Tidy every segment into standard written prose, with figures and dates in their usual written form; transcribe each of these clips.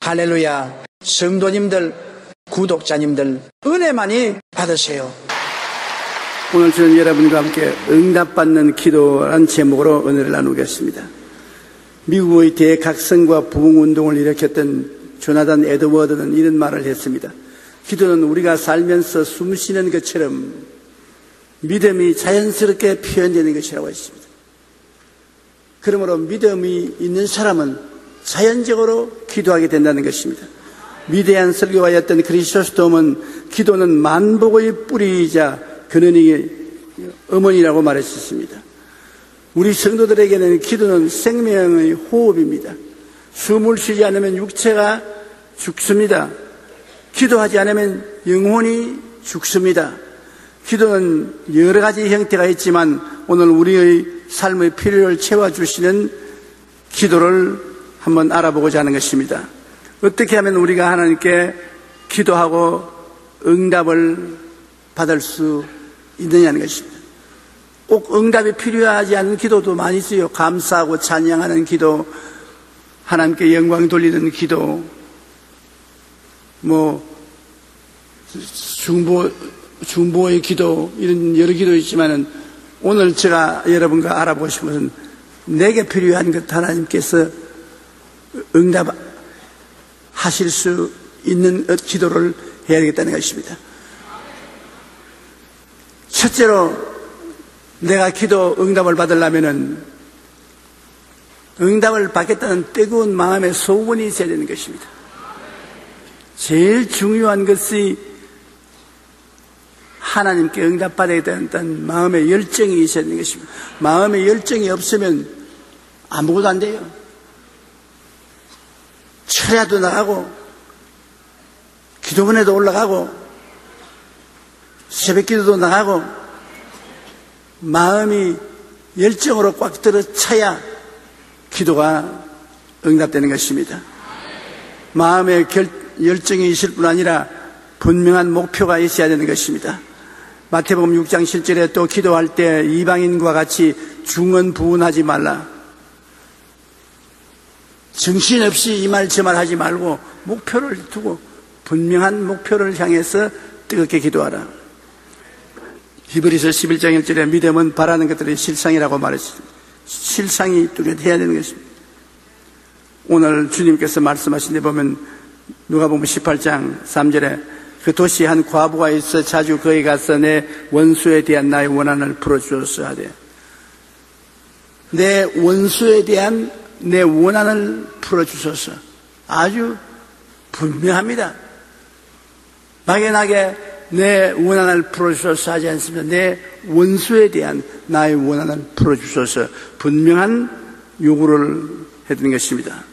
할렐루야. 성도님들, 구독자님들, 은혜 많이 받으세요. 오늘 저는 여러분과 함께 응답받는 기도라는 제목으로 은혜를 나누겠습니다. 미국의 대각성과 부흥운동을 일으켰던 조나단 에드워드는 이런 말을 했습니다. 기도는 우리가 살면서 숨 쉬는 것처럼 믿음이 자연스럽게 표현되는 것이라고 했습니다. 그러므로 믿음이 있는 사람은 자연적으로 기도하게 된다는 것입니다. 위대한 설교가였던 크리소스톰은 기도는 만복의 뿌리이자 근원이 어머니라고 말했었습니다. 우리 성도들에게는 기도는 생명의 호흡입니다. 숨을 쉬지 않으면 육체가 죽습니다. 기도하지 않으면 영혼이 죽습니다. 기도는 여러 가지 형태가 있지만 오늘 우리의 삶의 필요를 채워주시는 기도를 한번 알아보고자 하는 것입니다. 어떻게 하면 우리가 하나님께 기도하고 응답을 받을 수 있느냐는 것입니다. 꼭 응답이 필요하지 않은 기도도 많이 있어요. 감사하고 찬양하는 기도, 하나님께 영광 돌리는 기도, 중보의 기도, 이런 여러 기도 있지만은 오늘 제가 여러분과 알아보고 싶은 것은 내게 필요한 것 하나님께서 응답하실 수 있는 기도를 해야 되겠다는 것입니다. 첫째로 내가 기도 응답을 받으려면은 응답을 받겠다는 뜨거운 마음의 소원이 있어야 되는 것입니다. 제일 중요한 것이 하나님께 응답받아야 된다는 마음의 열정이 있어야 되는 것입니다. 마음의 열정이 없으면 아무것도 안 돼요. 철야도 나가고 기도원에도 올라가고 새벽기도도 나가고 마음이 열정으로 꽉 들어차야 기도가 응답되는 것입니다. 마음의 열정이 있을 뿐 아니라 분명한 목표가 있어야 되는 것입니다. 마태복음 6장 7절에 또 기도할 때 이방인과 같이 중언부언하지 말라. 정신없이 이 말 저 말 하지 말고 목표를 두고 분명한 목표를 향해서 뜨겁게 기도하라. 히브리서 11장 1절에 믿음은 바라는 것들의 실상이라고 말했습니다. 실상이 뚜렷해야 되는 것입니다. 오늘 주님께서 말씀하신 데 보면 누가복음 18장 3절에 그 도시에 한 과부가 있어 자주 거기 가서 내 원수에 대한 나의 원한을 풀어주었어 하되, 내 원수에 대한 내 원한을 풀어주소서. 아주 분명합니다. 막연하게 내 원한을 풀어주소서 하지 않습니다. 내 원수에 대한 나의 원한을 풀어주소서. 분명한 요구를 해드린 것입니다.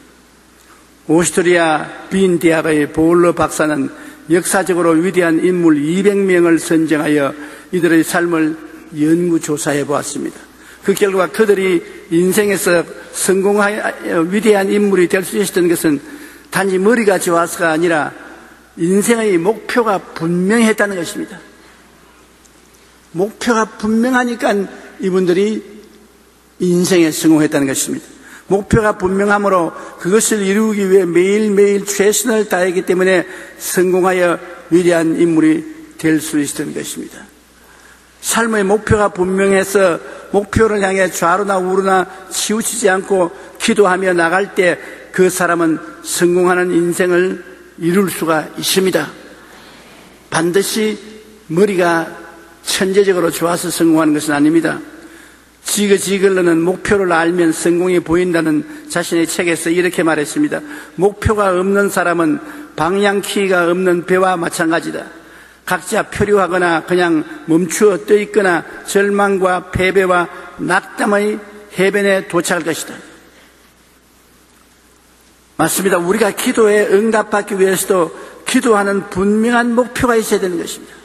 오스트리아 빈 대학의 보울러 박사는 역사적으로 위대한 인물 200명을 선정하여 이들의 삶을 연구조사해 보았습니다. 그 결과 그들이 인생에서 성공하여 위대한 인물이 될 수 있었던 것은 단지 머리가 좋아서가 아니라 인생의 목표가 분명했다는 것입니다. 목표가 분명하니까 이분들이 인생에 성공했다는 것입니다. 목표가 분명하므로 그것을 이루기 위해 매일매일 최선을 다했기 때문에 성공하여 위대한 인물이 될 수 있었던 것입니다. 삶의 목표가 분명해서 목표를 향해 좌로나 우로나 치우치지 않고 기도하며 나갈 때 그 사람은 성공하는 인생을 이룰 수가 있습니다. 반드시 머리가 천재적으로 좋아서 성공하는 것은 아닙니다. 지그지글러는 목표를 알면 성공이 보인다는 자신의 책에서 이렇게 말했습니다. 목표가 없는 사람은 방향키가 없는 배와 마찬가지다. 각자 표류하거나 그냥 멈추어 떠 있거나 절망과 패배와 낙담의 해변에 도착할 것이다. 맞습니다. 우리가 기도에 응답받기 위해서도 기도하는 분명한 목표가 있어야 되는 것입니다.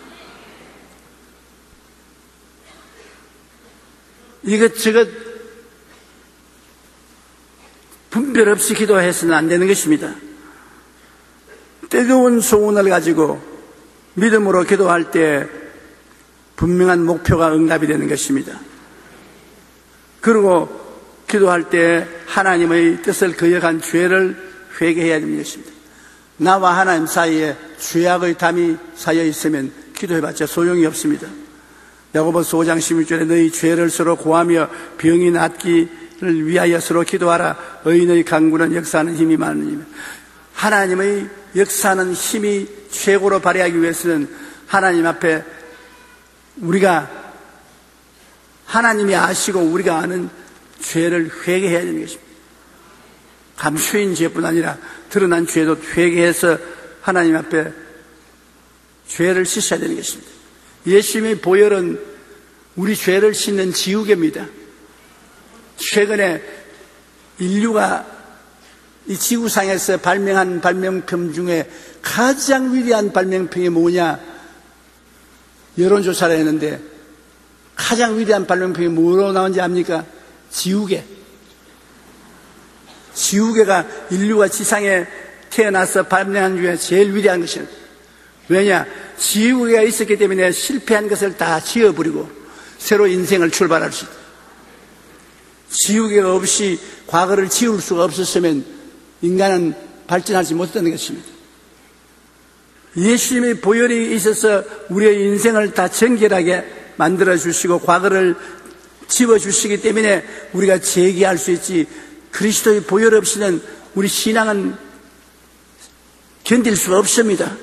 이것저것 분별 없이 기도해서는 안 되는 것입니다. 뜨거운 소원을 가지고 믿음으로 기도할 때 분명한 목표가 응답이 되는 것입니다. 그리고 기도할 때 하나님의 뜻을 거역한 죄를 회개해야 되는 것입니다. 나와 하나님 사이에 죄악의 담이 쌓여 있으면 기도해봤자 소용이 없습니다. 야고보서 5장 16절에 너희 죄를 서로 고하며 병이 낫기를 위하여 서로 기도하라. 의인의 강구는 역사하는 힘이 많으니. 하나님의 역사하는 힘이 최고로 발휘하기 위해서는 하나님 앞에 우리가 하나님이 아시고 우리가 아는 죄를 회개해야 되는 것입니다. 감추인 죄뿐 아니라 드러난 죄도 회개해서 하나님 앞에 죄를 씻어야 되는 것입니다. 예수님의 보혈은 우리 죄를 씻는 지우개입니다. 최근에 인류가 이 지구상에서 발명한 발명품 중에 가장 위대한 발명품이 뭐냐? 여론조사를 했는데 가장 위대한 발명품이 뭐로 나온지 압니까? 지우개. 지우개가 인류가 지상에 태어나서 발명한 중에 제일 위대한 것입니다. 왜냐? 지우개가 있었기 때문에 실패한 것을 다 지워버리고 새로 인생을 출발할 수 있다. 지우개가 없이 과거를 지울 수가 없었으면 인간은 발전하지 못했다는 것입니다. 예수님의 보혈이 있어서 우리의 인생을 다 정결하게 만들어주시고 과거를 지워주시기 때문에 우리가 재기할 수 있지, 그리스도의 보혈 없이는 우리 신앙은 견딜 수가 없습니다.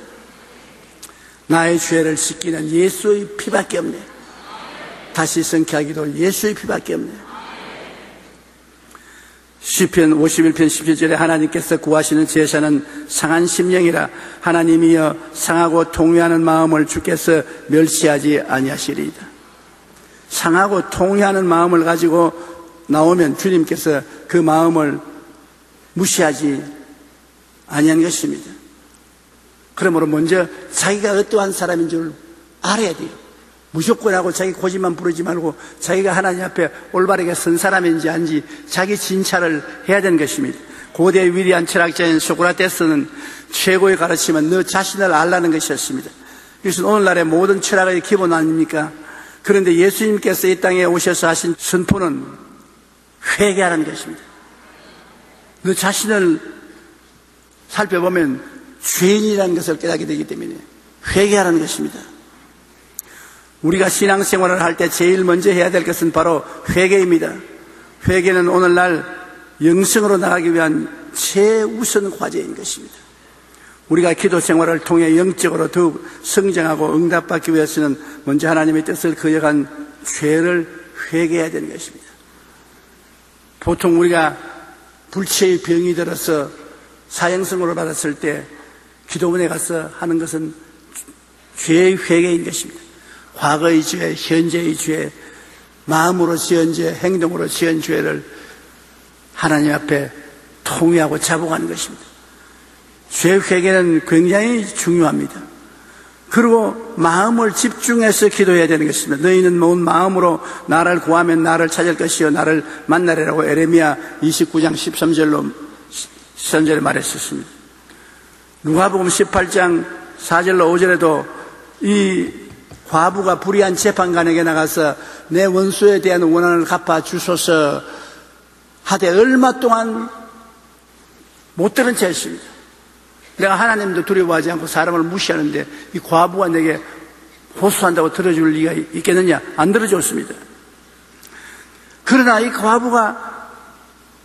나의 죄를 씻기는 예수의 피밖에 없네. 다시 성취하기도 예수의 피밖에 없네. 시편 51편 17절에 하나님께서 구하시는 제사는 상한 심령이라. 하나님이여 상하고 통회하는 마음을 주께서 멸시하지 아니하시리이다. 상하고 통회하는 마음을 가지고 나오면 주님께서 그 마음을 무시하지 아니한 것입니다. 그러므로 먼저 자기가 어떠한 사람인 줄 알아야 돼요. 무조건 하고 자기 고집만 부르지 말고 자기가 하나님 앞에 올바르게 선 사람인지 아닌지 자기 진찰을 해야 되는 것입니다. 고대 위대한 철학자인 소크라테스는 최고의 가르침은 너 자신을 알라는 것이었습니다. 이것은 오늘날의 모든 철학의 기본 아닙니까? 그런데 예수님께서 이 땅에 오셔서 하신 선포는 회개하라는 것입니다. 너 자신을 살펴보면 죄인이라는 것을 깨닫게 되기 때문에 회개하라는 것입니다. 우리가 신앙생활을 할 때 제일 먼저 해야 될 것은 바로 회개입니다. 회개는 오늘날 영성으로 나가기 위한 최우선 과제인 것입니다. 우리가 기도 생활을 통해 영적으로 더욱 성장하고 응답받기 위해서는 먼저 하나님의 뜻을 거역한 죄를 회개해야 되는 것입니다. 보통 우리가 불치의 병이 들어서 사형선고를 받았을 때 기도원에 가서 하는 것은 죄의 회개인 것입니다. 과거의 죄, 현재의 죄, 마음으로 지은 죄, 행동으로 지은 죄를 하나님 앞에 통회하고 자복하는 것입니다. 죄 회개는 굉장히 중요합니다. 그리고 마음을 집중해서 기도해야 되는 것입니다. 너희는 온 마음으로 나를 구하면 나를 찾을 것이요 나를 만나리라고 에레미야 29장 13절에 말했었습니다. 누가복음 18장 4절로 5절에도 이 과부가 불의한 재판관에게 나가서 내 원수에 대한 원한을 갚아주소서 하되 얼마 동안 못 들은 채 했습니다. 내가 하나님도 두려워하지 않고 사람을 무시하는데 이 과부가 내게 호소한다고 들어줄 리가 있겠느냐? 안 들어줬습니다. 그러나 이 과부가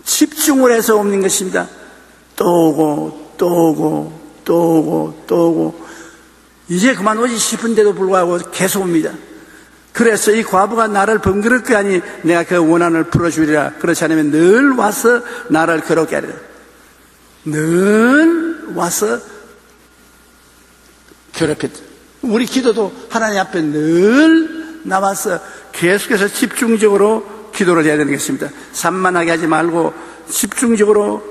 집중을 해서 옵는 것입니다. 또 오고 또 오고 또 오고 또 오고 이제 그만 오지 싶은데도 불구하고 계속 옵니다. 그래서 이 과부가 나를 번거롭게 하니 내가 그 원한을 풀어주리라. 그렇지 않으면 늘 와서 나를 괴롭게 하리라. 늘 와서 괴롭혔다. 우리 기도도 하나님 앞에 늘 나와서 계속해서 집중적으로 기도를 해야 되는 것입니다. 산만하게 하지 말고 집중적으로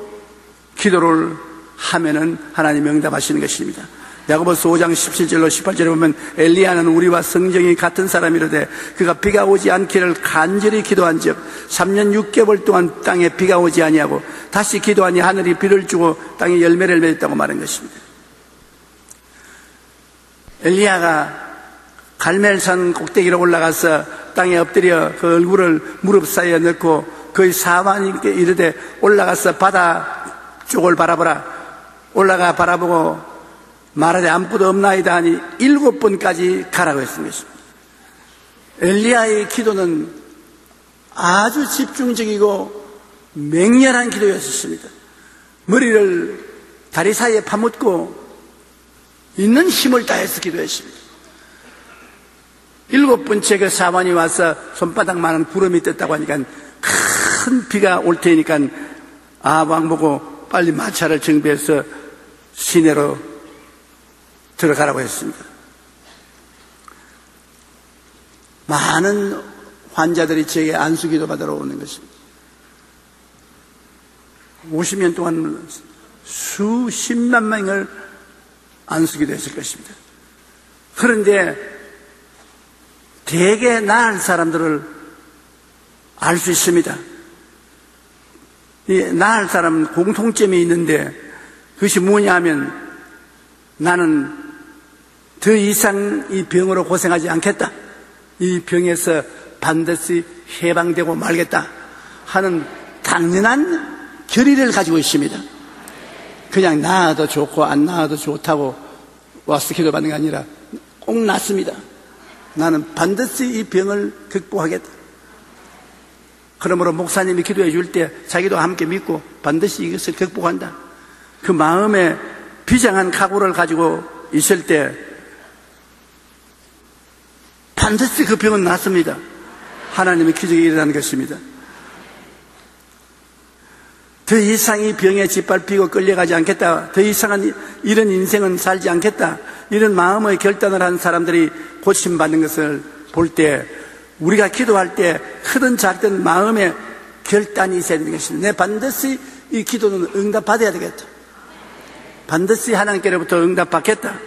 기도를 하면은 하나님이 응답하시는 것입니다. 야고보서 5장 17절로 18절에 보면 엘리야는 우리와 성정이 같은 사람이로되 그가 비가 오지 않기를 간절히 기도한 즉 3년 6개월 동안 땅에 비가 오지 아니하고 다시 기도하니 하늘이 비를 주고 땅에 열매를 맺었다고 말한 것입니다. 엘리야가 갈멜산 꼭대기로 올라가서 땅에 엎드려 그 얼굴을 무릎 사이에 넣고 거의 사방에 이르되 올라가서 바다 쪽을 바라보라. 올라가 바라보고 말하되 아무것도 없나이다 하니 7번까지 가라고 했습니다. 엘리야의 기도는 아주 집중적이고 맹렬한 기도였습니다. 머리를 다리 사이에 파묻고 있는 힘을 다해서 기도했습니다. 7번째 그 사관이 와서 손바닥만한 구름이 떴다고 하니까 큰 비가 올 테니까 아합 왕 보고 빨리 마차를 정비해서 시내로 들어가라고 했습니다. 많은 환자들이 제게 안수기도 받으러 오는 것입니다. 50년 동안 수십만 명을 안수기도 했을 것입니다. 그런데 대개 나을 사람들을 알 수 있습니다. 이 나을 사람은 공통점이 있는데 그것이 뭐냐 하면 나는 더 이상 이 병으로 고생하지 않겠다. 이 병에서 반드시 해방되고 말겠다 하는 당연한 결의를 가지고 있습니다. 그냥 나아도 좋고 안 나아도 좋다고 와서 기도받는 게 아니라 꼭 낫습니다. 나는 반드시 이 병을 극복하겠다. 그러므로 목사님이 기도해 줄 때 자기도 함께 믿고 반드시 이것을 극복한다. 그 마음에 비장한 각오를 가지고 있을 때 반드시 그 병은 낫습니다. 하나님의 기적이 일어나는 것입니다. 더 이상 이 병에 짓밟히고 끌려가지 않겠다. 더 이상은 이런 인생은 살지 않겠다. 이런 마음의 결단을 한 사람들이 고침받는 것을 볼 때 우리가 기도할 때 크든 작든 마음의 결단이 있어야 되는 것입니다. 내 반드시 이 기도는 응답받아야 되겠다. 반드시 하나님께로부터 응답받겠다.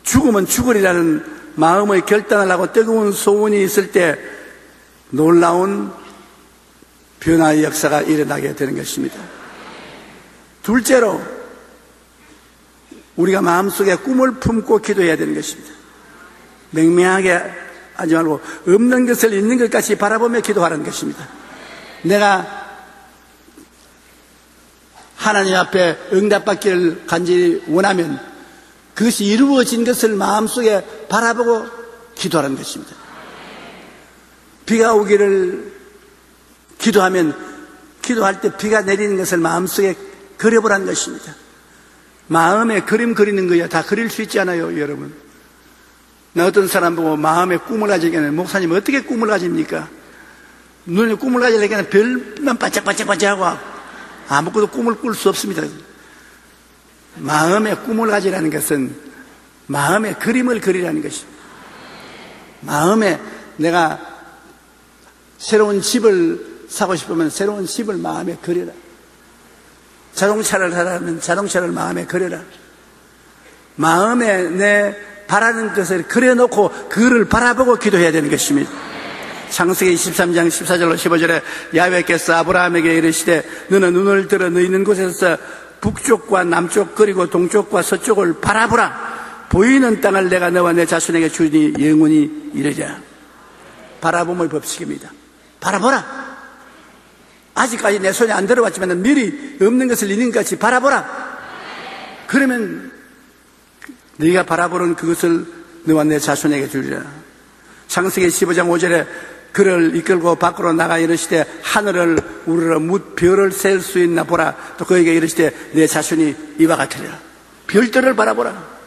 죽으면 죽으리라는 마음의 결단을 하고 뜨거운 소원이 있을 때 놀라운 변화의 역사가 일어나게 되는 것입니다. 둘째로 우리가 마음속에 꿈을 품고 기도해야 되는 것입니다. 맹맹하게 하지 말고 없는 것을 있는 것 같이 바라보며 기도하라는 것입니다. 내가 하나님 앞에 응답받기를 간절히 원하면 그것이 이루어진 것을 마음속에 바라보고 기도하라는 것입니다. 비가 오기를 기도하면 기도할 때 비가 내리는 것을 마음속에 그려보라는 것입니다. 마음에 그림 그리는 거야 다 그릴 수 있지 않아요, 여러분? 나 어떤 사람 보고 마음에 꿈을 가지기에는 목사님 어떻게 꿈을 가집니까? 눈에 꿈을 가지려면 별만 반짝반짝반짝하고 아무것도 꿈을 꿀 수 없습니다. 마음에 꿈을 가지라는 것은 마음에 그림을 그리라는 것입니다. 마음에 내가 새로운 집을 사고 싶으면 새로운 집을 마음에 그려라. 자동차를 사라면 자동차를 마음에 그려라. 마음에 내 바라는 것을 그려놓고 그를 바라보고 기도해야 되는 것입니다. 창세기 23장 14절로 15절에 야훼께서 아브라함에게 이르시되 너는 눈을 들어 너 있는 곳에서 북쪽과 남쪽 그리고 동쪽과 서쪽을 바라보라. 보이는 땅을 내가 너와 내 자손에게 주니 영원히 이르리라. 바라봄의 법칙입니다. 바라보라. 아직까지 내 손에 안 들어왔지만 미리 없는 것을 있는 것 같이 바라보라. 그러면 네가 바라보는 그것을 너와 내 자손에게 주리라. 창세기 15장 5절에 그를 이끌고 밖으로 나가 이르시되 하늘을 우러러 뭇 별을 셀 수 있나 보라. 또 그에게 이르시되 내 자손이 이와 같으리라. 별들을 바라보라.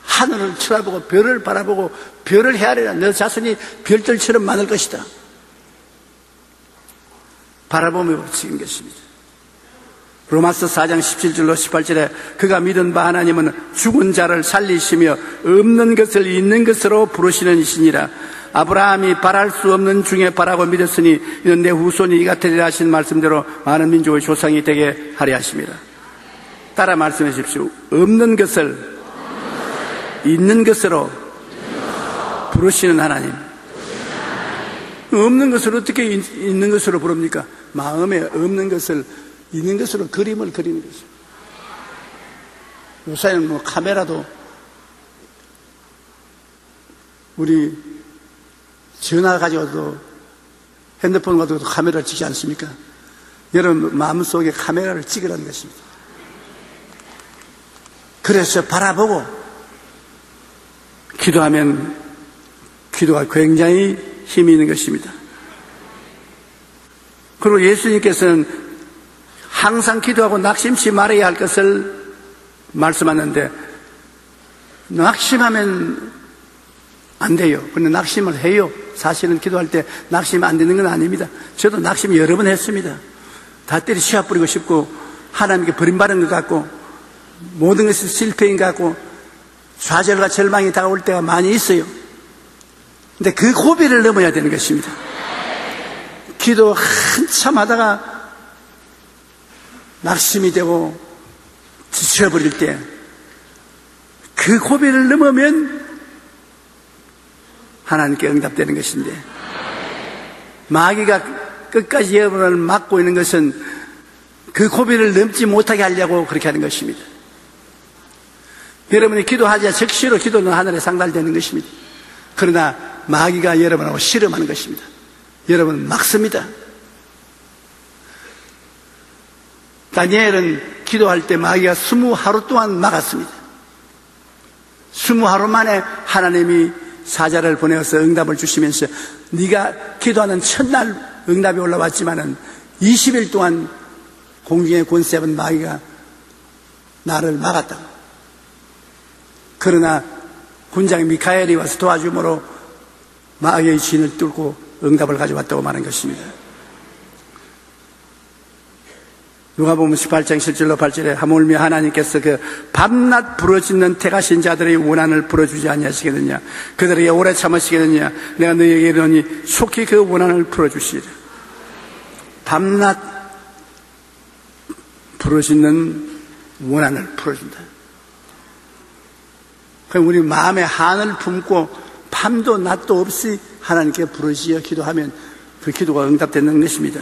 하늘을 쳐다보고 별을 바라보고 별을 헤아리라. 내 자손이 별들처럼 많을 것이다. 바라보며 법칙인 것입니다. 로마서 4장 17절로 18절에 그가 믿은 바 하나님은 죽은 자를 살리시며 없는 것을 있는 것으로 부르시는 이시니라. 아브라함이 바랄 수 없는 중에 바라고 믿었으니 이는 내 후손이 이 같으리라 하신 말씀대로 많은 민족의 조상이 되게 하려 하십니다. 따라 말씀해 주십시오. 없는 것을 있는 것으로 부르시는 하나님. 없는 것을 어떻게 있는 것으로 부릅니까? 마음에 없는 것을 있는 것으로 그림을 그리는 거죠. 요새는 뭐 카메라도 우리 전화 가지고도 핸드폰 가지고도 카메라를 찍지 않습니까? 여러분 마음속에 카메라를 찍으라는 것입니다. 그래서 바라보고 기도하면 기도가 굉장히 힘이 있는 것입니다. 그리고 예수님께서는 항상 기도하고 낙심치 말아야 할 것을 말씀하는데 낙심하면 안 돼요. 그런데 낙심을 해요. 사실은 기도할 때 낙심 안 되는 건 아닙니다. 저도 낙심 여러 번 했습니다. 다 때려 씌워버리고 싶고 하나님께 버림받은 것 같고 모든 것이 실패인 것 같고 좌절과 절망이 다가올 때가 많이 있어요. 근데 그 고비를 넘어야 되는 것입니다. 기도 한참 하다가 낙심이 되고 지쳐버릴 때 그 고비를 넘으면 하나님께 응답되는 것인데 마귀가 끝까지 여러분을 막고 있는 것은 그 고비를 넘지 못하게 하려고 그렇게 하는 것입니다. 여러분이 기도하자 즉시로 기도는 하늘에 상달되는 것입니다. 그러나 마귀가 여러분하고 씨름하는 것입니다. 여러분 막습니다. 다니엘은 기도할 때 마귀가 20하루 동안 막았습니다. 20하루 만에 하나님이 사자를 보내어서 응답을 주시면서 네가 기도하는 첫날 응답이 올라왔지만은 20일 동안 공중의 권세 잡은 마귀가 나를 막았다. 그러나 군장 미카엘이 와서 도와줌으로 마귀의 진을 뚫고 응답을 가져왔다고 말한 것입니다. 누가복음 18장 7절로 8절에 하물며 하나님께서 그 밤낮 부러지는 택하신 자들의 원한을 풀어주지 아니하시겠느냐, 그들에게 오래 참으시겠느냐, 내가 너희에게 이르노니 속히 그 원한을 풀어주시리라. 밤낮 부러지는 원한을 풀어준다. 그럼 우리 마음에 한을 품고 밤도 낮도 없이 하나님께 부르시어 기도하면 그 기도가 응답되는 것입니다.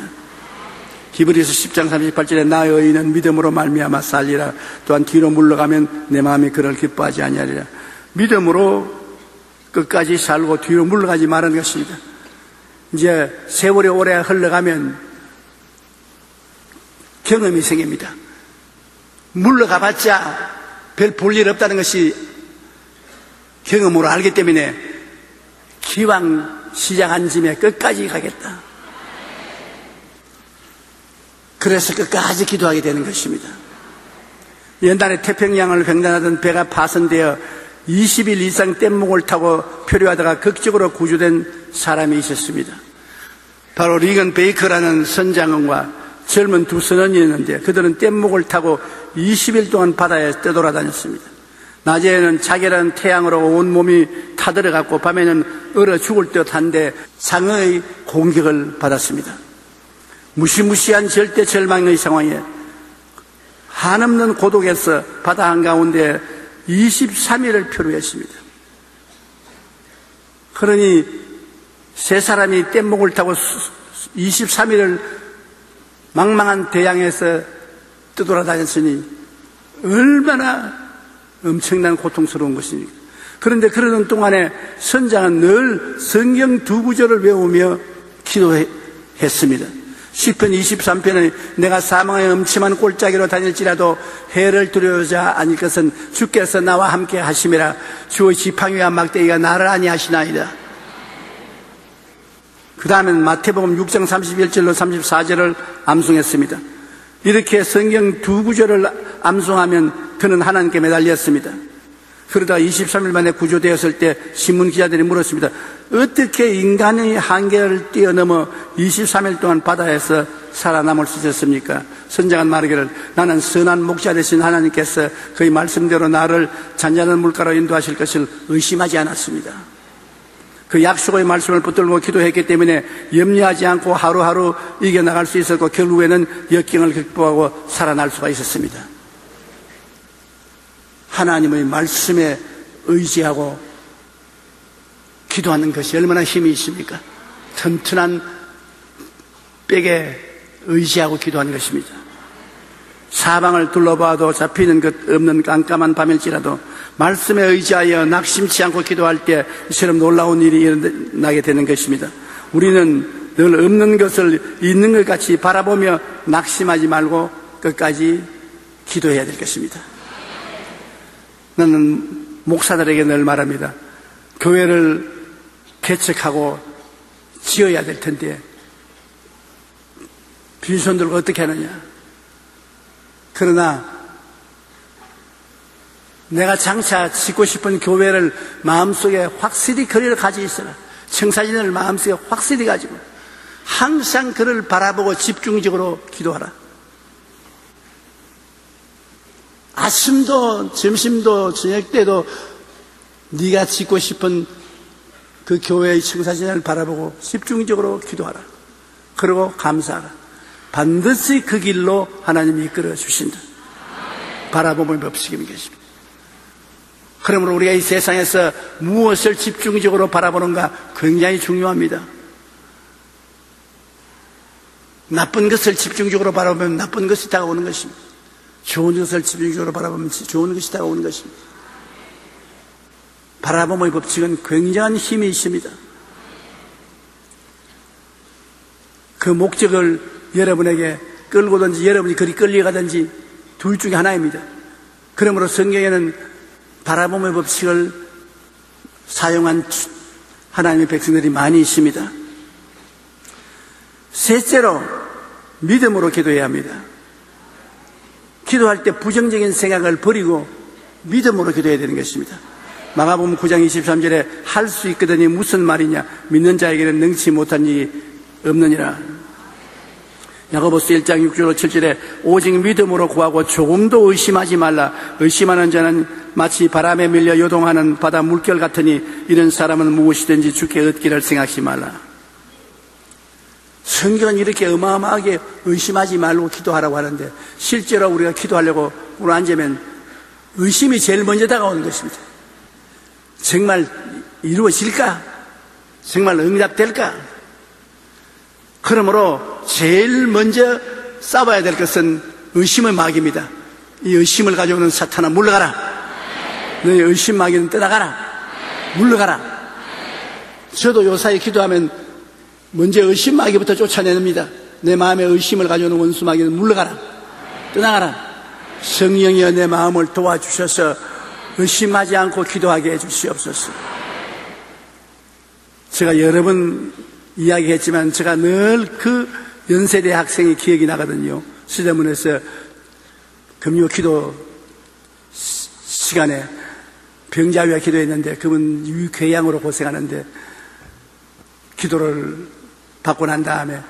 히브리서 10장 38절에 나의 의인은 믿음으로 말미암아 살리라. 또한 뒤로 물러가면 내 마음이 그를 기뻐하지 아니하리라. 믿음으로 끝까지 살고 뒤로 물러가지 말라는 것입니다. 이제 세월이 오래 흘러가면 경험이 생깁니다. 물러가봤자 별 볼 일 없다는 것이 경험으로 알기 때문에 기왕 시작한 짐에 끝까지 가겠다. 그래서 끝까지 기도하게 되는 것입니다. 옛날에 태평양을 횡단하던 배가 파손되어 20일 이상 뗏목을 타고 표류하다가 극적으로 구조된 사람이 있었습니다. 바로 리건 베이커라는 선장원과 젊은 두 선원이었는데 그들은 뗏목을 타고 20일 동안 바다에 떠돌아다녔습니다. 낮에는 자결한 태양으로 온몸이 타들어갔고 밤에는 얼어 죽을 듯한데 상어의 공격을 받았습니다. 무시무시한 절대 절망의 상황에 한없는 고독에서 바다 한가운데 23일을 표류했습니다. 그러니 세 사람이 뗏목을 타고 23일을 망망한 대양에서 떠돌아다녔으니 얼마나 엄청난 고통스러운 것입니까? 그런데 그러는 동안에 선장은 늘 성경 2구절을 외우며 기도했습니다. 시편 23편에 내가 사망의 음침한 골짜기로 다닐지라도 해를 두려워하지 아닐 것은 주께서 나와 함께 하심이라. 주의 지팡이와 막대기가 나를 아니하시나이다. 그 다음엔 마태복음 6장 31절로 34절을 암송했습니다. 이렇게 성경 2구절을 암송하면 그는 하나님께 매달렸습니다. 그러다가 23일 만에 구조되었을 때 신문 기자들이 물었습니다. 어떻게 인간의 한계를 뛰어넘어 23일 동안 바다에서 살아남을 수 있었습니까? 선장은 말하기를 나는 선한 목자 되신 하나님께서 그의 말씀대로 나를 잔잔한 물가로 인도하실 것을 의심하지 않았습니다. 그 약속의 말씀을 붙들고 기도했기 때문에 염려하지 않고 하루하루 이겨나갈 수 있었고 결국에는 역경을 극복하고 살아날 수가 있었습니다. 하나님의 말씀에 의지하고 기도하는 것이 얼마나 힘이 있습니까? 튼튼한 백에 의지하고 기도하는 것입니다. 사방을 둘러봐도 잡히는 것 없는 깜깜한 밤일지라도 말씀에 의지하여 낙심치 않고 기도할 때 이처럼 놀라운 일이 일어나게 되는 것입니다. 우리는 늘 없는 것을 있는 것 같이 바라보며 낙심하지 말고 끝까지 기도해야 될 것입니다. 나는 목사들에게 늘 말합니다. 교회를 개척하고 지어야 될 텐데 빈손들을 어떻게 하느냐. 그러나 내가 장차 짓고 싶은 교회를 마음속에 확실히 그를 가지고 있어라. 청사진을 마음속에 확실히 가지고 항상 그를 바라보고 집중적으로 기도하라. 아침도 점심도 저녁 때도 네가 짓고 싶은 그 교회의 청사진을 바라보고 집중적으로 기도하라. 그리고 감사하라. 반드시 그 길로 하나님이 이끌어 주신다. 바라봄의 법칙인 것입니다. 그러므로 우리가 이 세상에서 무엇을 집중적으로 바라보는가 굉장히 중요합니다. 나쁜 것을 집중적으로 바라보면 나쁜 것이 다가오는 것입니다. 좋은 것을 집중적으로 바라보면 좋은 것이 다가오는 것입니다. 바라봄의 법칙은 굉장한 힘이 있습니다. 그 목적을 여러분에게 끌고든지 여러분이 그리 끌려가든지 둘 중에 하나입니다. 그러므로 성경에는 바라봄의 법칙을 사용한 하나님의 백성들이 많이 있습니다. 셋째로 믿음으로 기도해야 합니다. 기도할 때 부정적인 생각을 버리고 믿음으로 기도해야 되는 것입니다. 마가복음 9장 23절에 할 수 있거든이 무슨 말이냐, 믿는 자에게는 능치 못한 일이 없느니라. 야고보서 1장 6절 7절에 오직 믿음으로 구하고 조금도 의심하지 말라. 의심하는 자는 마치 바람에 밀려 요동하는 바다 물결 같으니 이런 사람은 무엇이든지 주께 얻기를 생각하지 말라. 성경은 이렇게 어마어마하게 의심하지 말고 기도하라고 하는데 실제로 우리가 기도하려고 오늘 앉으면 의심이 제일 먼저 다가오는 것입니다. 정말 이루어질까? 정말 응답될까? 그러므로 제일 먼저 싸워야 될 것은 의심의 마귀입니다. 이 의심을 가져오는 사탄아 물러가라. 너희 의심 마귀는 떠나가라. 물러가라. 저도 요사이 기도하면 먼저 의심 마귀부터 쫓아냅니다. 내 마음에 의심을 가져오는 원수 마귀는 물러가라. 떠나가라. 성령이여 내 마음을 도와주셔서 의심하지 않고 기도하게 해주시옵소서. 제가 여러 번 이야기했지만 제가 늘 그 연세대 학생이 기억이 나거든요. 수대문에서 금요 기도 시간에 병자위와 기도했는데 그분 유궤양으로 고생하는데 기도를 받고 난 다음에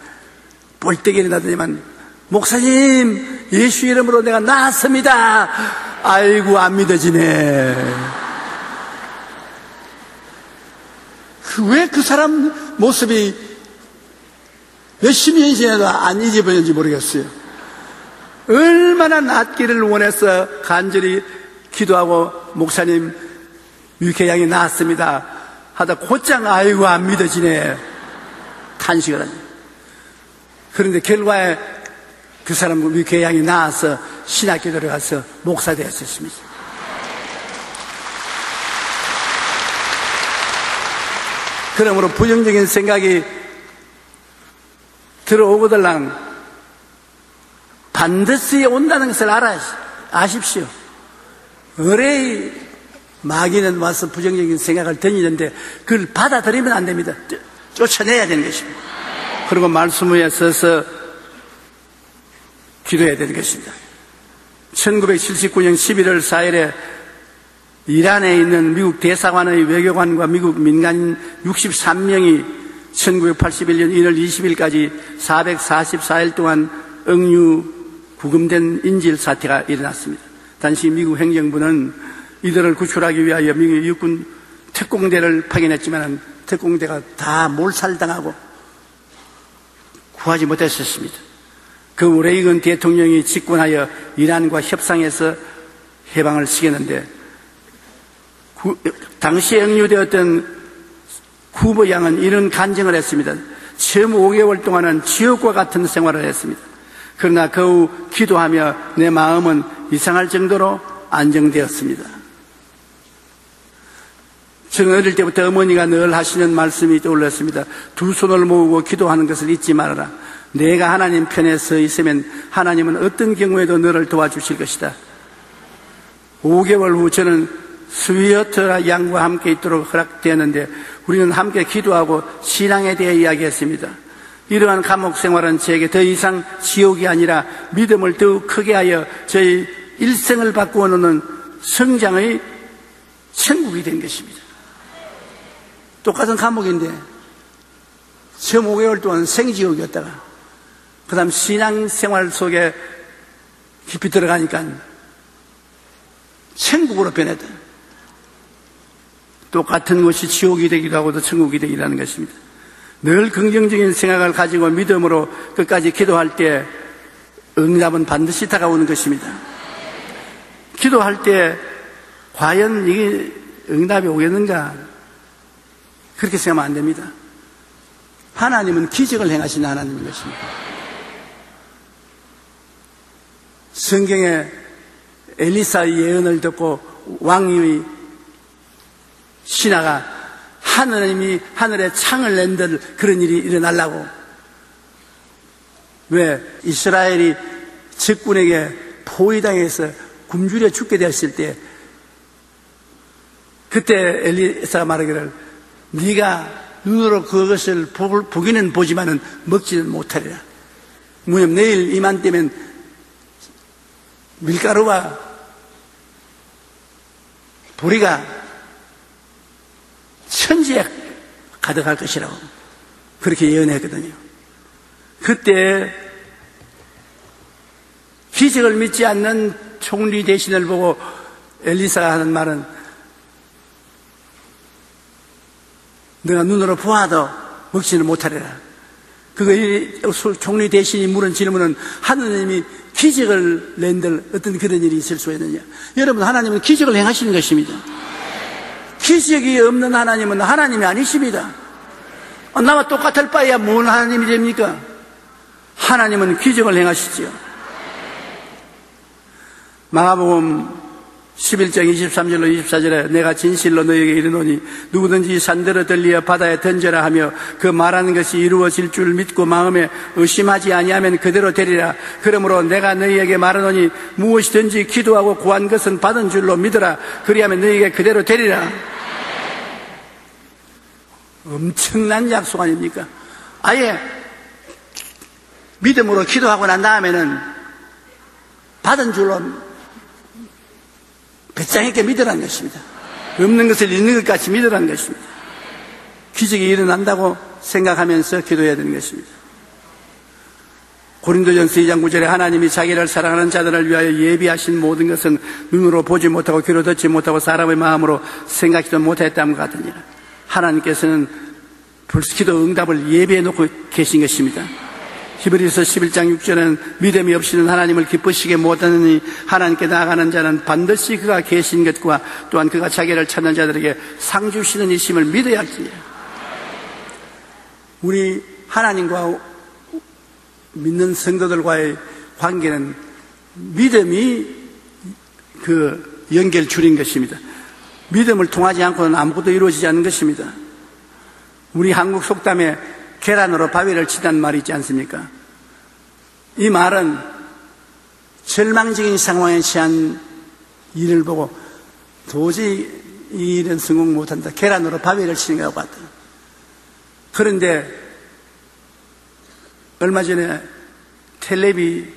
뻘떡이 일어나더니만 목사님 예수 이름으로 내가 나았습니다. 아이고 안 믿어지네. 왜 그 사람 모습이 몇십 년이 지나도 안 잊어버렸는지 모르겠어요. 얼마나 낫기를 원해서 간절히 기도하고 목사님 유쾌양이 나았습니다 하다 곧장 아이고 안 믿어지네 탄식을 하죠. 그런데 결과에 그 사람 유쾌양이 나와서 신학교 들어가서 목사 되었습니다. 그러므로 부정적인 생각이 들어오거들랑 반드시 온다는 것을 아십시오. 의뢰의 마귀는 와서 부정적인 생각을 던지는데 그걸 받아들이면 안 됩니다. 쫓아내야 되는 것입니다. 그리고 말씀 위에 서서 기도해야 되는 것입니다. 1979년 11월 4일에 이란에 있는 미국 대사관의 외교관과 미국 민간인 63명이 1981년 1월 20일까지 444일 동안 억류 구금된 인질 사태가 일어났습니다. 당시 미국 행정부는 이들을 구출하기 위하여 미국 육군 특공대를 파견했지만 특공대가 다 몰살당하고 구하지 못했었습니다. 그 레이건 대통령이 집권하여 이란과 협상해서 해방을 시켰는데 당시에 억류되었던 쿠버 양은 이런 간증을 했습니다. 처음 5개월 동안은 지옥과 같은 생활을 했습니다. 그러나 그 후 기도하며 내 마음은 이상할 정도로 안정되었습니다. 저는 어릴 때부터 어머니가 늘 하시는 말씀이 떠올랐습니다. 두 손을 모으고 기도하는 것을 잊지 말아라. 내가 하나님 편에 서 있으면 하나님은 어떤 경우에도 너를 도와주실 것이다. 5개월 후 저는 스위어트 양과 함께 있도록 허락되었는데 우리는 함께 기도하고 신앙에 대해 이야기했습니다. 이러한 감옥 생활은 제게 더 이상 지옥이 아니라 믿음을 더욱 크게 하여 저희 일생을 바꾸어 놓는 성장의 천국이 된 것입니다. 똑같은 감옥인데 처음 5개월 동안 생지옥이었다가 그 다음 신앙생활 속에 깊이 들어가니까 천국으로 변했다. 똑같은 것이 지옥이 되기도 하고 또 천국이 되기라는 것입니다. 늘 긍정적인 생각을 가지고 믿음으로 끝까지 기도할 때 응답은 반드시 다가오는 것입니다. 기도할 때 과연 이게 응답이 오겠는가? 그렇게 생각하면 안 됩니다. 하나님은 기적을 행하시는 하나님인 것입니다. 성경에 엘리사의 예언을 듣고 왕의 신하가 하나님이 하늘에 창을 낸들 그런 일이 일어나려고, 왜 이스라엘이 적군에게 포위당해서 굶주려 죽게 되었을 때 그때 엘리사가 말하기를 네가 눈으로 그것을 보기는 보지만은 먹지는 못하리라. 뭐냐면 내일 이맘때면 밀가루와 보리가 천지에 가득할 것이라고 그렇게 예언했거든요. 그때 기적을 믿지 않는 총리 대신을 보고 엘리사가 하는 말은 내가 눈으로 보아도 먹지는 못하리라. 그거 총리 대신이 물은 질문은 하느님이 기적을 낸들 어떤 그런 일이 있을 수 있느냐. 여러분, 하나님은 기적을 행하시는 것입니다. 기적이 없는 하나님은 하나님이 아니십니다. 나와 똑같을 바에야 뭔 하나님이 됩니까? 하나님은 기적을 행하시지요. 마가복음 11장 23절로 24절에 내가 진실로 너에게 이르노니 누구든지 산대로 들리어 바다에 던져라 하며 그 말하는 것이 이루어질 줄 믿고 마음에 의심하지 아니하면 그대로 되리라. 그러므로 내가 너희에게 말하노니 무엇이든지 기도하고 구한 것은 받은 줄로 믿으라. 그리하면 너희에게 그대로 되리라. 엄청난 약속 아닙니까? 아예 믿음으로 기도하고 난 다음에는 받은 줄로 배짱 있게 믿으라는 것입니다. 없는 것을 있는 것 같이 믿으라는 것입니다. 기적이 일어난다고 생각하면서 기도해야 되는 것입니다. 고린도전서 2장 9절에 하나님이 자기를 사랑하는 자들을 위하여 예비하신 모든 것은 눈으로 보지 못하고 귀로 듣지 못하고 사람의 마음으로 생각지도 못했다는 것 같으니라. 하나님께서는 벌써 기도 응답을 예비해 놓고 계신 것입니다. 히브리서 11장 6절은 믿음이 없이는 하나님을 기쁘시게 못하느니 하나님께 나아가는 자는 반드시 그가 계신 것과 또한 그가 자기를 찾는 자들에게 상 주시는 이심을 믿어야 할지니라. 우리 하나님과 믿는 성도들과의 관계는 믿음이 그 연결줄인 것입니다. 믿음을 통하지 않고는 아무것도 이루어지지 않는 것입니다. 우리 한국 속담에 계란으로 바위를 치다는 말이 있지 않습니까? 이 말은 절망적인 상황에 처한 일을 보고 도저히 이 일은 성공 못한다. 계란으로 바위를 치는 것 같다. 그런데 얼마 전에 텔레비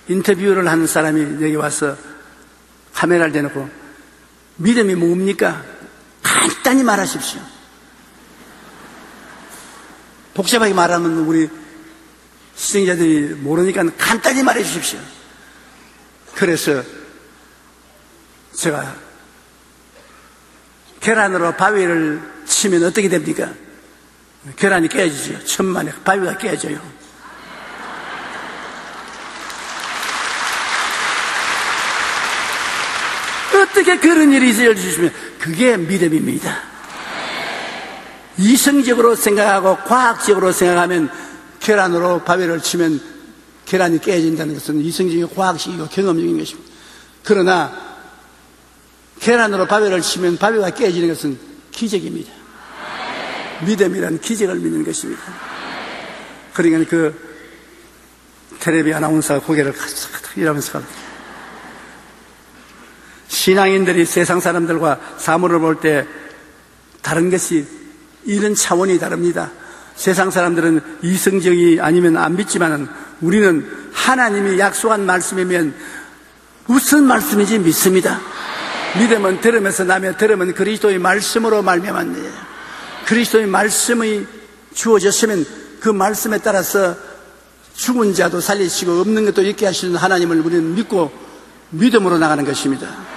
인터뷰를 하는 사람이 여기 와서 카메라를 대놓고 믿음이 뭡니까? 간단히 말하십시오. 복잡하게 말하면 우리 시청자들이 모르니까 간단히 말해 주십시오. 그래서 제가 계란으로 바위를 치면 어떻게 됩니까? 계란이 깨지죠. 천만에 바위가 깨져요. 어떻게 그런 일이 있어야 주시면 그게 믿음입니다. 이성적으로 생각하고 과학적으로 생각하면 계란으로 바위를 치면 계란이 깨진다는 것은 이성적이고 과학적이고 경험적인 것입니다. 그러나 계란으로 바위를 치면 바위가 깨지는 것은 기적입니다. 믿음이란 기적을 믿는 것입니다. 그러니까 그 텔레비 아나운서가 고개를 이러면서 신앙인들이 세상 사람들과 사물을 볼 때 다른 것이 이런 차원이 다릅니다. 세상 사람들은 이성적이 아니면 안 믿지만은 우리는 하나님이 약속한 말씀이면 무슨 말씀인지 믿습니다. 믿음은 들으면서 나며 들으면 그리스도의 말씀으로 말미암았네. 그리스도의 말씀이 주어졌으면 그 말씀에 따라서 죽은 자도 살리시고 없는 것도 있게 하시는 하나님을 우리는 믿고 믿음으로 나가는 것입니다.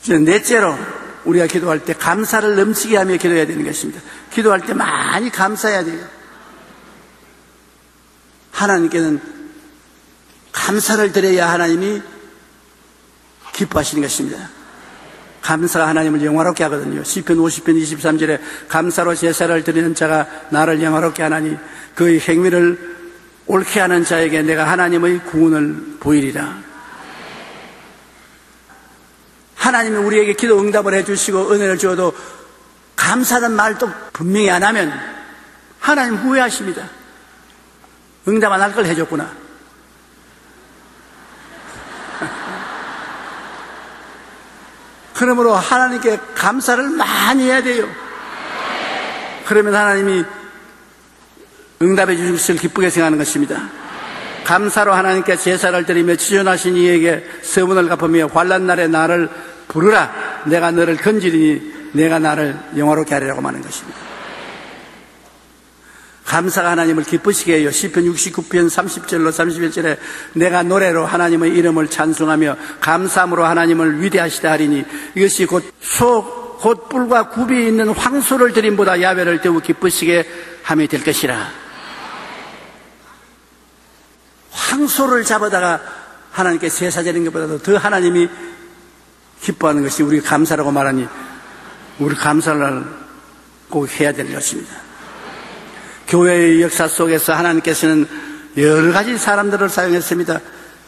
넷째로 우리가 기도할 때 감사를 넘치게 하며 기도해야 되는 것입니다. 기도할 때 많이 감사해야 돼요. 하나님께는 감사를 드려야 하나님이 기뻐하시는 것입니다. 감사가 하나님을 영화롭게 하거든요. 시편 50편 23절에 감사로 제사를 드리는 자가 나를 영화롭게 하나니 그의 행위를 옳게 하는 자에게 내가 하나님의 구원을 보이리라. 하나님이 우리에게 기도 응답을 해주시고 은혜를 주어도 감사하는 말도 분명히 안 하면 하나님 후회하십니다. 응답 안 할 걸 해줬구나. 그러므로 하나님께 감사를 많이 해야 돼요. 그러면 하나님이 응답해 주실 것을 기쁘게 생각하는 것입니다. 감사로 하나님께 제사를 드리며 지존하신 이에게 서문을 갚으며 환난 날에 나를 부르라. 내가 너를 건지리니 내가 나를 영화롭게 하리라고 말하는 것입니다. 감사가 하나님을 기쁘시게 해요. 시편 69편 30절로 31절에 내가 노래로 하나님의 이름을 찬송하며 감사함으로 하나님을 위대하시다 하리니 이것이 곧 뿔과 굽이 있는 황소를 드림보다 야훼를 더욱 기쁘시게 함이 될 것이라. 황소를 잡아다가 하나님께 제사 드리는 것보다도 더 하나님이 기뻐하는 것이 우리 감사라고 말하니 우리 감사를 꼭 해야 되는 것입니다. 교회의 역사 속에서 하나님께서는 여러 가지 사람들을 사용했습니다.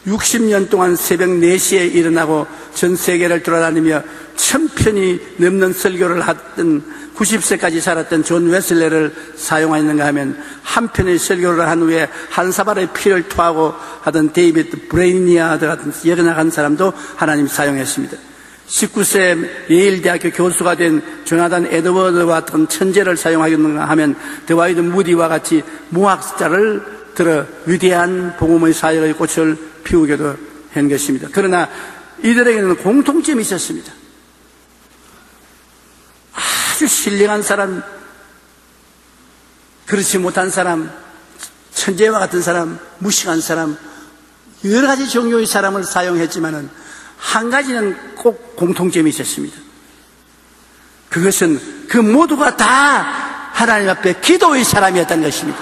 60년 동안 새벽 4시에 일어나고 전 세계를 돌아다니며 1000편이 넘는 설교를 했던 90세까지 살았던 존 웨슬레를 사용하였는가 하면 한 편의 설교를 한 후에 한 사발의 피를 토하고 하던 데이비드 브레이니아드 같은 여러나간 사람도 하나님 사용했습니다. 19세 예일대학교 교수가 된 조나단 에드워드와 같은 천재를 사용하였는가 하면 드와이드 무디와 같이 무학자를 들어 위대한 복음의 사역의 꽃을 피우기도 한 것입니다. 그러나 이들에게는 공통점이 있었습니다. 아주 신령한 사람, 그렇지 못한 사람, 천재와 같은 사람, 무식한 사람, 여러 가지 종류의 사람을 사용했지만은 한 가지는 꼭 공통점이 있었습니다. 그것은 그 모두가 다 하나님 앞에 기도의 사람이었다는 것입니다.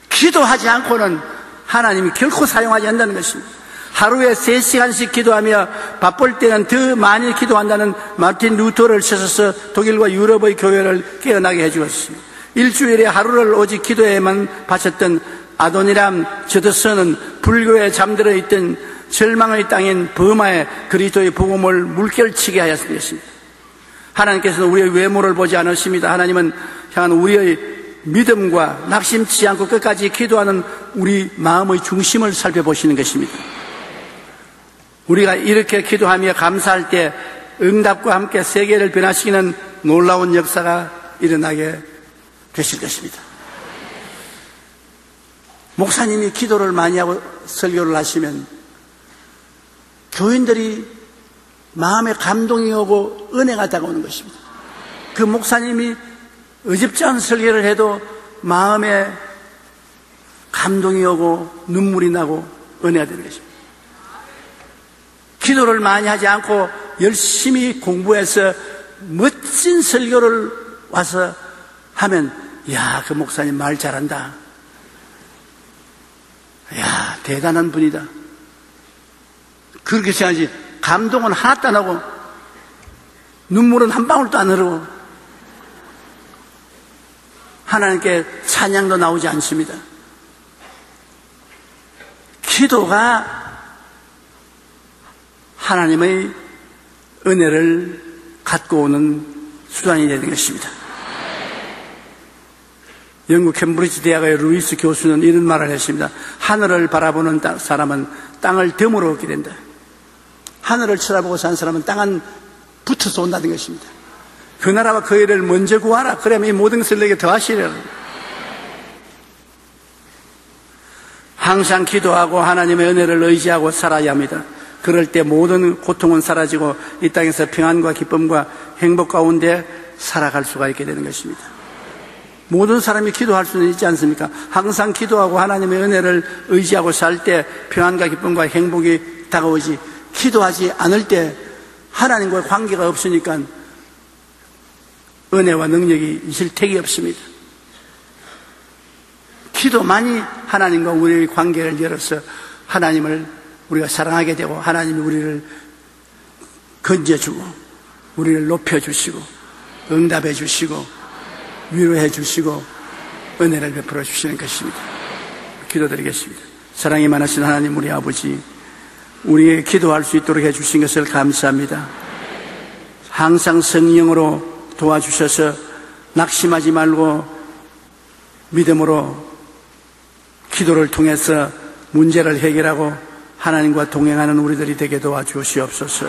기도하지 않고는 하나님이 결코 사용하지 않는다는 것입니다. 하루에 3시간씩 기도하며 바쁠 때는 더 많이 기도한다는 마틴 루터를 쳐서 독일과 유럽의 교회를 깨어나게 해주었습니다. 일주일에 하루를 오직 기도에만 바쳤던 아도니람 저더슨은 불교에 잠들어 있던 절망의 땅인 버마에 그리스도의 복음을 물결치게 하였습니다. 하나님께서는 우리의 외모를 보지 않으십니다. 하나님은 향한 우리의 믿음과 낙심치 않고 끝까지 기도하는 우리 마음의 중심을 살펴보시는 것입니다. 우리가 이렇게 기도하며 감사할 때 응답과 함께 세계를 변화시키는 놀라운 역사가 일어나게 되실 것입니다. 목사님이 기도를 많이 하고 설교를 하시면 교인들이 마음에 감동이 오고 은혜가 다가오는 것입니다. 그 목사님이 어줍지 않은 설교를 해도 마음에 감동이 오고 눈물이 나고 은혜가 되는 것입니다. 기도를 많이 하지 않고 열심히 공부해서 멋진 설교를 와서 하면 야, 그 목사님 말 잘한다. 야, 대단한 분이다. 그렇게 생각하지 감동은 하나도 안 하고 눈물은 한 방울도 안 흐르고 하나님께 찬양도 나오지 않습니다. 기도가 하나님의 은혜를 갖고 오는 수단이 되는 것입니다. 영국 캠브리지 대학의 루이스 교수는 이런 말을 했습니다. 하늘을 바라보는 사람은 땅을 덤으로 얻게 된다. 하늘을 쳐다보고 사는 사람은 땅은 붙어서 온다는 것입니다. 그 나라와 그 일을 먼저 구하라. 그러면 이 모든 것을 내게 더하시리라. 항상 기도하고 하나님의 은혜를 의지하고 살아야 합니다. 그럴 때 모든 고통은 사라지고 이 땅에서 평안과 기쁨과 행복 가운데 살아갈 수가 있게 되는 것입니다. 모든 사람이 기도할 수는 있지 않습니까? 항상 기도하고 하나님의 은혜를 의지하고 살 때 평안과 기쁨과 행복이 다가오지, 기도하지 않을 때 하나님과의 관계가 없으니까 은혜와 능력이 있을 택이 없습니다. 기도만이 하나님과 우리의 관계를 열어서 하나님을 우리가 사랑하게 되고 하나님이 우리를 건져주고 우리를 높여주시고 응답해 주시고 위로해 주시고 은혜를 베풀어 주시는 것입니다. 기도드리겠습니다. 사랑이 많으신 하나님 우리 아버지, 우리에게 기도할 수 있도록 해 주신 것을 감사합니다. 항상 성령으로 도와주셔서 낙심하지 말고 믿음으로 기도를 통해서 문제를 해결하고 하나님과 동행하는 우리들이 되게 도와주시옵소서.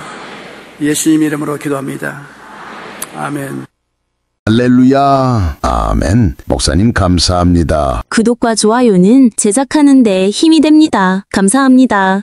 예수님 이름으로 기도합니다. 아멘. 할렐루야. 아멘. 목사님 감사합니다. 구독과 좋아요는 제작하는 데 힘이 됩니다. 감사합니다.